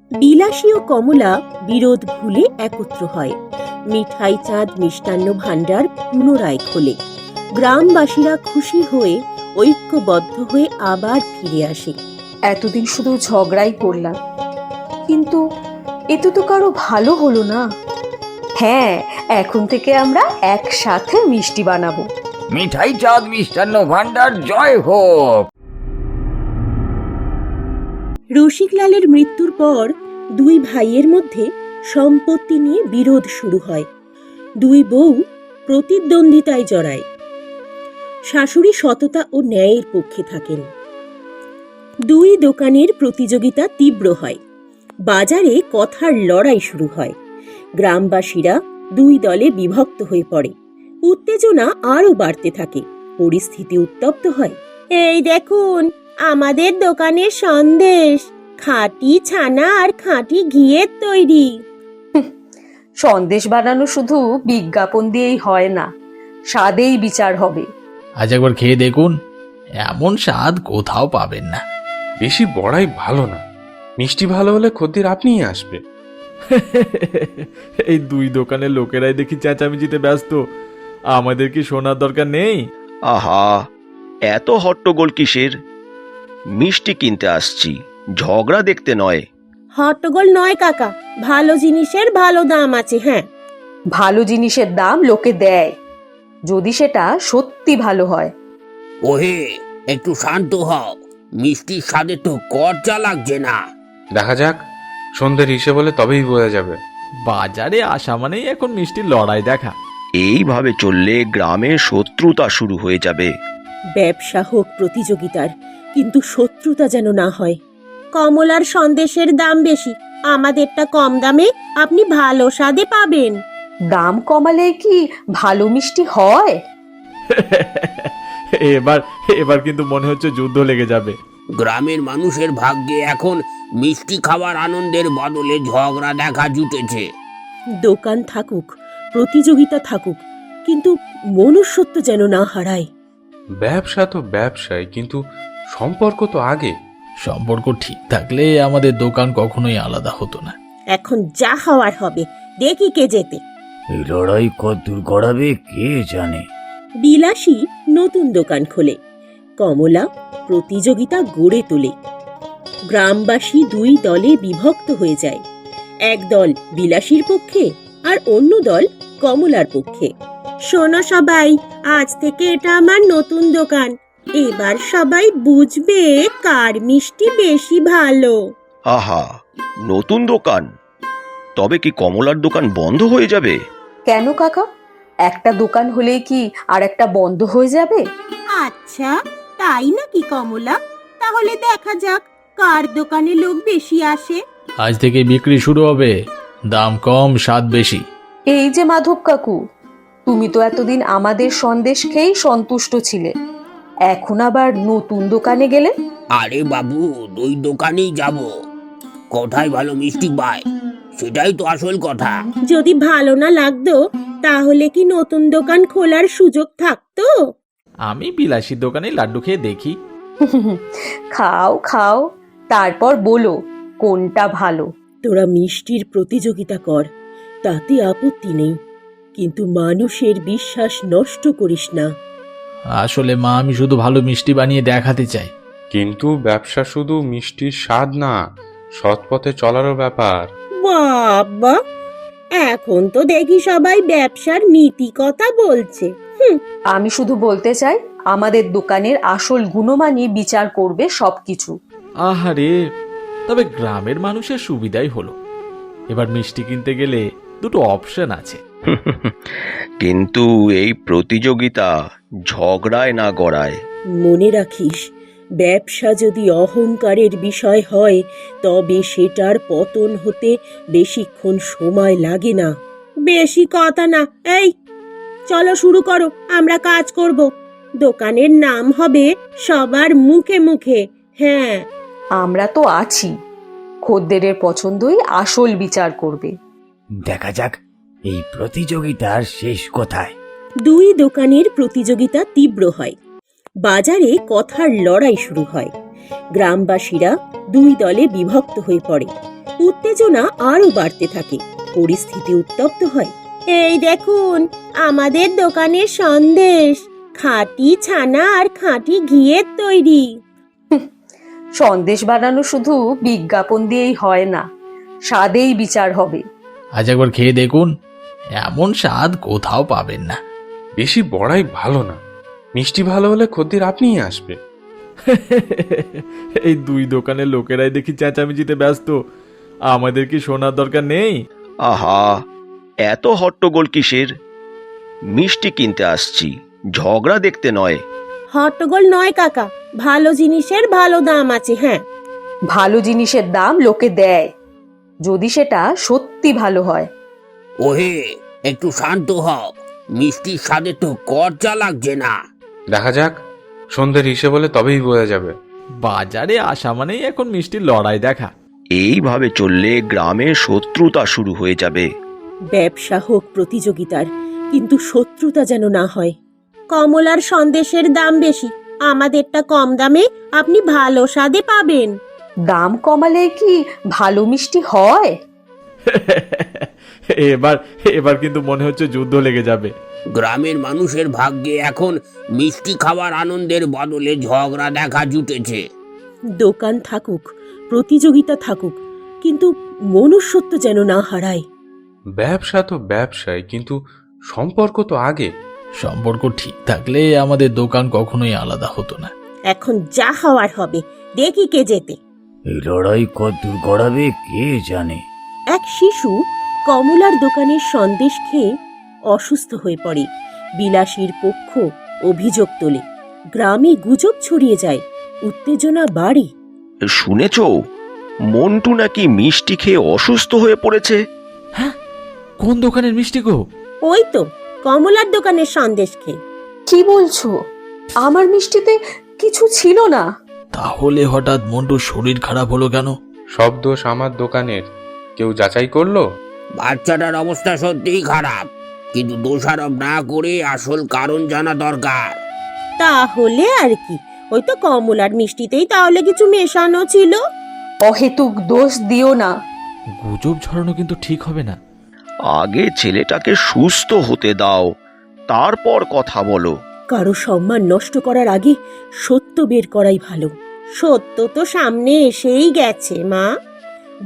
বিলাসী ও কমলা বিরোধ ভুলে একত্র হয়। মিঠাই চাঁদ মিষ্টান্ন ভাণ্ডার পুনরায় খোলে। গ্রামবাসীরা খুশি হয়ে ঐক্যবদ্ধ হয়ে আবার ফিরে আসে। এতদিন শুধু ঝগড়াই করলাম, কিন্তু এতে তো কারো ভালো হলো না। হ্যাঁ, এখন থেকে আমরা একসাথে মিষ্টি বানাবো। মিঠাই চাঁদ মিষ্টান্ন ভাণ্ডার জয় হোক। রসিকলালের মৃত্যুর পর দুই ভাইয়ের মধ্যে সম্পত্তি নিয়ে বিরোধ শুরু হয়। দুই বউ প্রতিদ্বন্দ্বিতায় জড়ায়। শাশুড়ি সততা ও ন্যায়ের পক্ষে থাকেন। দুই দোকানের প্রতিযোগিতা তীব্র হয়। বাজারে কথার লড়াই শুরু হয়। গ্রামবাসীরা দুই দলে বিভক্ত হয়ে পড়ে। উত্তেজনা আরও বাড়তে থাকে। পরিস্থিতি উত্তপ্ত হয়। এই দেখুন, আমাদের দোকানের সন্দেশ খাঁটি ছানা আর খাঁটি ঘিয়ের তৈরি। সন্দেশ বানানো শুধু বিজ্ঞাপন দিয়েই হয় না, স্বাদেই বিচার হবে। আজ একবার খেয়ে দেখুন, এমন স্বাদ কোথাও পাবেন না। বেশি বড়াই ভালো না, মিষ্টি ভালো হলে খদ্দের আপনিই আসবে। এই দুই দোকানের লোকেরাই দেখি চেঁচামেচিতে ব্যস্ত, আমাদের কি শোনার দরকার নেই? আহা, এত হট্টগোল কিসের? মিষ্টি কিনতে আসছি, ঝগড়া দেখতে নয়। হট্টগোল নয় কাকা, ভালো জিনিসের ভালো দাম আছে। হ্যাঁ, ভালো জিনিসের দাম লোকে দেয়, যদি সেটা সত্যি ভালো হয়। ওহে, একটু শান্ত হও, মিষ্টির স্বাদে তো কর্চা লাগছে না। দেখা যাক, সন্ধ্যের হিসেব হলে তবেই বোঝা যাবে। বাজারে আসা মানেই এখন মিষ্টির লড়াই দেখা। এইভাবে চললে গ্রামে শত্রুতা শুরু হয়ে যাবে। ব্যবসা হোক প্রতিযোগিতার, কিন্তু শত্রুতা যেন না হয়। কমলার সন্দেশের দাম বেশি, আমাদেরটা কম দামে আপনি ভালো স্বাদে পাবেন। দাম কমালে কি ভালো মিষ্টি হয়? এবার এবার কিন্তু মনে হচ্ছে যুদ্ধ লেগে যাবে। গ্রামের মানুষের ভাগ্যে এখন মিষ্টি খাওয়ার আনন্দের বদলে ঝগড়া দেখা জুটেছে। দোকান থাকুক, প্রতিযোগিতা থাকুক, কিন্তু মনুষ্যত্ব যেন না হারায়। ব্যবসা তো ব্যবসায়, কিন্তু সম্পর্ক তো আগে। সম্পর্ক ঠিক থাকলে আমাদের দোকান কখনোই আলাদা হতো না। এখন যা হওয়ার হবে, দেখি কে জেতে। এই লড়াই কতদূর গড়াবে কে জানে। বিলাসী নতুন দোকান খোলে। কমলা প্রতিযোগিতা গড়ে তোলে। গ্রামবাসী দুই দলে বিভক্ত হয়ে যায়। এক দল বিলাসীর পক্ষে আর অন্য দল কমলার পক্ষে। শোনো সবাই, আজ থেকে এটা আমার নতুন দোকান। এবার সবাই বুঝবে কার মিষ্টি বেশি ভালো। আহা, নতুন দোকান? তবে কি কমলার দোকান বন্ধ হয়ে যাবে? কেন কাকা, একটা দোকান হলেই কি আর একটা বন্ধ হয়ে যাবে? আচ্ছা, তাই নাকি কমলা? তাহলে দেখা যাক কার দোকানে লোক বেশি আসে। আজ থেকে বিক্রি শুরু হবে, দাম কম স্বাদ বেশি। এই যে মাধব কাকু, তুমি তো এতদিন আমাদের সন্দেশ খেয়েই সন্তুষ্ট ছিলে, এখন আবার নতুন দোকানে গেলে? আরে বাবু, ওই দোকানেই যাব। কোথায় ভালো মিষ্টি পায় সেটাই তো আসল কথা। যদি ভালো না লাগতো তাহলে কি নতুন দোকান খোলার সুযোগ থাকতো? আমি বিলাসীর দোকানে লাড্ডু খেয়ে দেখি। খাও খাও, তারপর বলো কোনটা ভালো। তোরা মিষ্টির প্রতিযোগিতা কর, তাতে আপত্তি নেই, কিন্তু মানুষের বিশ্বাস নষ্ট করিস না। আসলে মা, আমি শুধু ভালো মিষ্টি বানিয়ে দেখাতে চাই। কিন্তু ব্যবসা শুধু মিষ্টির স্বাদ না, সৎ পথে চলারও ব্যাপার। বাবা, এখন তো দেখি সবাই ব্যবসার নীতি কথা বলছে। আমি শুধু বলতে চাই, আমাদের দোকানের আসল গুণমানই বিচার করবে সবকিছু। আহারে, তবে গ্রামের মানুষের সুবিধাই হলো, এবার মিষ্টি কিনতে গেলে দুটো অপশন আছে। কিন্তু এই প্রতিযোগিতা ঝগড়ায় না গড়ায়। মনে রাখিস, ব্যবসা যদি অহংকারের বিষয় হয় তবে সেটার পতন হতে বেশিক্ষণ সময় লাগে না। বেশি কথা না, এই চলো শুরু করো, আমরা কাজ করব। দোকানের নাম হবে সবার মুখে মুখে। হ্যাঁ, আমরা তো আছি, খদ্দেরের পছন্দই আসল বিচার করবে। দেখা যাক এই প্রতিযোগিতার শেষ কোথায়। দুই দোকানের প্রতিযোগিতা তীব্র হয়। বাজারে কথার লড়াই শুরু হয়। গ্রামবাসীরা দুই দলে বিভক্ত হয়ে পড়ে। উত্তেজনা আরো বাড়তে থাকে, পরিস্থিতি উত্তপ্ত হয়। এই দেখুন আমাদের দোকানের সন্দেশ, খাঁটি ছানা আর খাঁটি ঘিয়ের তৈরি। সন্দেশ বানানো শুধু বিজ্ঞাপন দিয়েই হয় না, স্বাদেই বিচার হবে। আজ একবার খেয়ে দেখুন, এমন স্বাদ কোথাও পাবেন না। বেশি বড়াই ভালো না, মিষ্টি ভালো হলে খদ্দের আপনিই আসবে। এই দুই দোকানের লোকেরাই দেখি চেঁচামেচিতে ব্যস্ত, আমাদের কি শোনার দরকার নেই? আহা, এত হট্টগোল কিসের? মিষ্টি কিনতে আসছি, ঝগড়া দেখতে নয়। হট্টগোল নয় কাকা, ভালো জিনিসের ভালো দাম আছে। হ্যাঁ, ভালো জিনিসের দাম লোকে দেয়, যদি সেটা সত্যি ভালো হয়। ওহে, একটু শান্ত হও, মিষ্টির স্বাদে তো কর্চা লাগছে না। দেখা যাক, সন্ধ্যের হিসেব বলে তবেই বোঝা যাবে। বাজারে আসা মানেই এখন মিষ্টির লড়াই দেখা। এইভাবে চললে গ্রামে শত্রুতা শুরু হয়ে যাবে। ব্যবসা হোক প্রতিযোগিতার, কিন্তু শত্রুতা যেন না হয়। কমলার সন্দেশের দাম বেশি, আমাদেরটা কম দামে আপনি ভালো স্বাদে পাবেন। দাম কমালে কি ভালো মিষ্টি হয়? এবার এবার কিন্তু মনে হচ্ছে যুদ্ধ লেগে যাবে। গ্রামের মানুষের ভাগ্যে এখন মিষ্টি খাওয়ার আনন্দের বদলে ঝগড়া দেখা জুটেছে। দোকান থাকুক, প্রতিযোগিতা থাকুক, কিন্তু মনুষ্যত্ব যেন না হারায়। ব্যবসা তো ব্যবসায়, কিন্তু সম্পর্ক তো আগে। সম্পর্ক ঠিক থাকলে আমাদের দোকান কখনোই আলাদা হতো না। এখন যা হওয়ার হবে, দেখি কে জেতে। এই লড়াই কতদূর গড়াবে কে জানে। এক শিশু কমলার দোকানের সন্দেশ খেয়ে অসুস্থ হয়ে পড়ে। বিলাসীর পক্ষ অভিযোগ তোলে, গ্রামে গুজব ছড়িয়ে যায়, উত্তেজনা বাড়ে। শুনেছ, মন্টু নাকি মিষ্টি খেয়ে অসুস্থ হয়ে পড়েছে। হ্যাঁ, কোন দোকানের মিষ্টি গো? ওই তো কমলার দোকানের সন্দেশ খেয়ে। কি বলছো? আমার মিষ্টিতে কিছু ছিল না। তাহলে হঠাৎ মন্টুর শরীর খারাপ হলো কেন? সব দোষ আমার দোকানের, কেউ যাচাই করলো? বাচ্চাটার অবস্থা সত্যিই খারাপ, কিন্তু দোষারোপ না করে আসল কারণ জানা দরকার। তাহলে আর কি, ওই তো কমলার মিষ্টিতেই তাহলে কিছু মেশানো ছিল। অহেতুক দোষ দিও না। গুজব ছড়ানো কিন্তু ঠিক হবে না। আগে ছেলেটাকে সুস্থ হতে দাও, তারপর কথা বলো। কারো সম্মান নষ্ট করার আগে সত্য বের করাই ভালো। সত্য তো সামনে এসেই গেছে মা,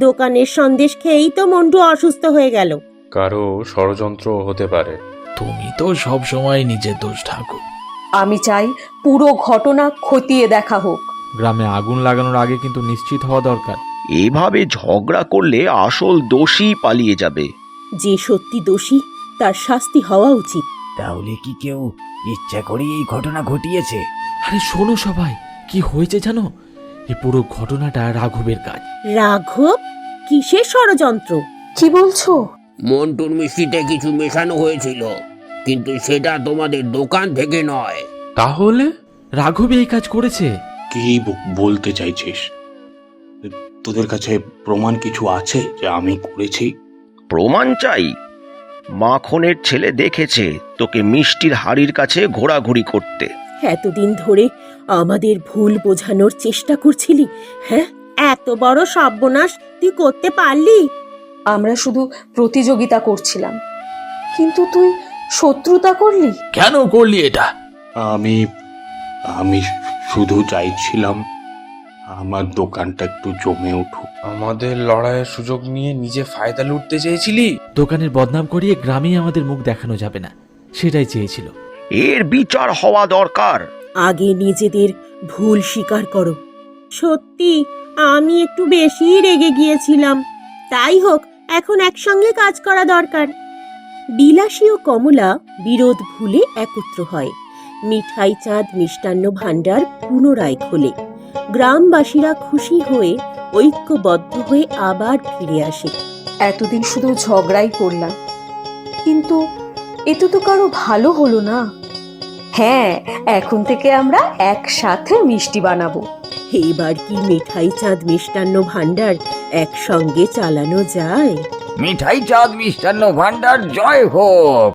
দোকানের সন্দেশ খেয়েই তো মন্টু অসুস্থ হয়ে গেল। কারো ষড়যন্ত্র হতে পারে। তুমি তো সব সময় নিজের দোষ ঢাকো। আমি চাই পুরো ঘটনা খতিয়ে দেখা হোক। গ্রামে আগুন লাগানোর আগে কিন্তু নিশ্চিত হওয়া দরকার। এভাবে ঝগড়া করলে আসল দোষী পালিয়ে যাবে। যে সত্যি দোষী তার শাস্তি হওয়া উচিত। তাহলে কি কেউ ইচ্ছা করে এই ঘটনা ঘটিয়েছে? আরে শোনো সবাই, কি হয়েছে জানো? এই পুরো ঘটনাটা রাঘবের কাজ। রাঘব? কিসের ষড়যন্ত্র? কি বলছো? মন্টুর মিষ্টিতে কিছু মেশানো হয়েছিল, কিন্তু সেটা তোমাদের দোকান থেকে নয়। তাহলে রাঘব এই কাজ করেছে। কি বলতে চাইছিস? তোদের কাছে প্রমাণ কিছু আছে যে আমি করেছি? প্রমাণ চাই? মাখনের ছেলে দেখেছে তোকে মিষ্টির হাড়ির কাছে ঘোরাঘুরি করতে। এতদিন ধরে আমাদের ভুল বোঝানোর চেষ্টা করছিলি, হ্যাঁ? এত বড় সর্বনাশ তুই করতে পারলি? আমরা শুধু প্রতিযোগিতা করছিলাম, কিন্তু তুই শত্রুতা করলি। কেন করলি এটা? আমি আমি শুধু চাইছিলাম আমার দোকানটা একটু জমে উঠুক। আমাদের লড়াইয়ের সুযোগ নিয়ে নিজে ফায়দা লুটতে চেয়েছিলি? দোকানের বদনাম করিয়ে গ্রামেই আমাদের মুখ দেখানো যাবে না, সেটাই চেয়েছিল। এর বিচার হওয়া দরকার। আগে নিজেদের ভুল স্বীকার করো। সত্যি আমি একটু বেশি রেগে গিয়েছিলাম। তাই হোক, এখন একসঙ্গে কাজ করা দরকার। বিলাসী ও কমলা বিরোধ ভুলে একত্র হয়। মিঠাই চাঁদ মিষ্টান্ন ভাণ্ডার পুনরায় খোলে। গ্রামবাসীরা খুশি হয়ে ঐক্যবদ্ধ হয়ে আবার ফিরে আসে। এতদিন শুধু ঝগড়াই করলাম, কিন্তু এতে তো কারো ভালো হলো না। হ্যাঁ, এখন থেকে আমরা একসাথে মিষ্টি বানাবো। এইবার কি মিঠাই চাঁদ মিষ্টান্ন ভাণ্ডার একসঙ্গে চালানো যায়? মিঠাই চাঁদ মিষ্টান্ন ভান্ডার জয় হোক।